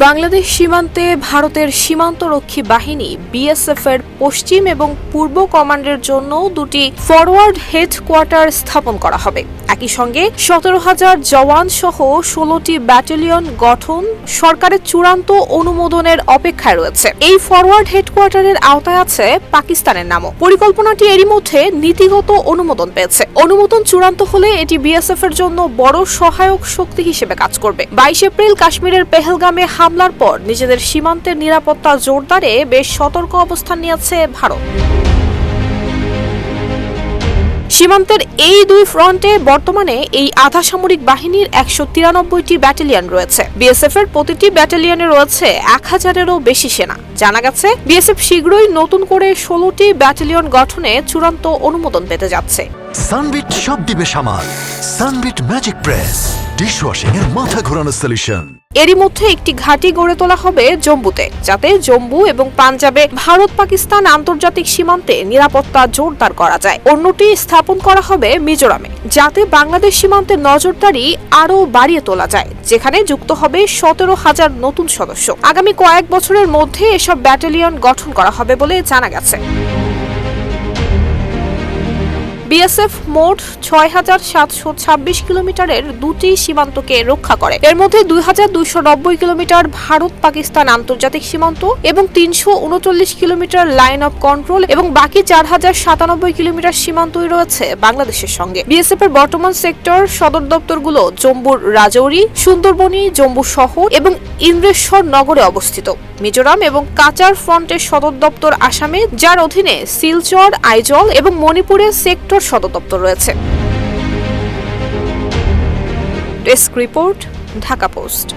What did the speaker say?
বাংলাদেশ সীমান্তে ভারতের সীমান্তরক্ষী বাহিনী বিএসএফ এর পশ্চিম এবং পূর্ব কমান্ডের জন্য দুটি ফরওয়ার্ড হেডকোয়ার্টার স্থাপন করা হবে। একই সঙ্গে 17,000 জওয়ান সহ 16টি ব্যাটালিয়ন গঠন সরকারের চূড়ান্ত অনুমোদনের অপেক্ষায় রয়েছে। এই ফরওয়ার্ড হেডকোয়ার্টারের আওতায় আছে পাকিস্তানের নামও। পরিকল্পনাটি এরই মধ্যে নীতিগত অনুমোদন পেয়েছে। অনুমোদন চূড়ান্ত হলে এটি বিএসএফ এর জন্য বড় সহায়ক শক্তি হিসেবে কাজ করবে। 22 এপ্রিল কাশ্মীরের পেহেলগামে হামলার পর নিজেদের সীমান্তের নিরাপত্তা জোরদারে বেশ সতর্ক অবস্থান নিয়েছে ভারত। সীমান্তের এই দুই ফ্রন্টে বর্তমানে এই আধা সামরিক বাহিনীর 193টি ব্যাটালিয়ন রয়েছে। বিএসএফ এর প্রতিটি ব্যাটালিয়নে রয়েছে 1000-এরও বেশি সেনা। জানা গেছে বিএসএফ শীঘ্রই নতুন করে 16টি ব্যাটালিয়ন গঠনে চূড়ান্ত অনুমোদন পেতে যাচ্ছে। সানবিট সব দিবে সামাল। সানবিট ম্যাজিক প্রেস ডিশওয়াশিং এর মাথা ঘোরানো সলিউশন। এরই মধ্যে একটি ঘাঁটি গড়ে তোলা হবে জম্বুতে, যাতে জম্মু এবং পাঞ্জাবে ভারত পাকিস্তান আন্তর্জাতিক সীমান্তে নিরাপত্তা জোরদার করা যায়। অন্যটি স্থাপন করা হবে মিজোরামে, যাতে বাংলাদেশ সীমান্তে নজরদারি আরও বাড়িয়ে তোলা যায়, যেখানে যুক্ত হবে 17,000 নতুন সদস্য। আগামী কয়েক বছরের মধ্যে এসব ব্যাটালিয়ন গঠন করা হবে বলে জানা গেছে। বিএসএফ মোট 6,726 কিলোমিটারের দুটি সীমান্তকে রক্ষা করে। এর মধ্যে 2,290 কিলোমিটার ভারত পাকিস্তান আন্তর্জাতিক সীমান্ত এবং 339 কিলোমিটার লাইন অফ কন্ট্রোল এবং বাকি 4,097 কিলোমিটার সীমান্তই রয়েছে বাংলাদেশের সঙ্গে। বিএসএফ এর বর্তমান সেক্টর সদর দপ্তরগুলো জম্মুর রাজৌরি, সুন্দরবনী, জম্মু শহর এবং ইন্দ্রেশ্বর নগরে অবস্থিত। মিজোরাম এবং কাচার ফ্রন্টের সদর দপ্তর আসামে, যার অধীনে শিলচর, আইজল এবং মণিপুরের সেক্টর সদর দপ্তর রয়েছে। Desk report, Dhaka post.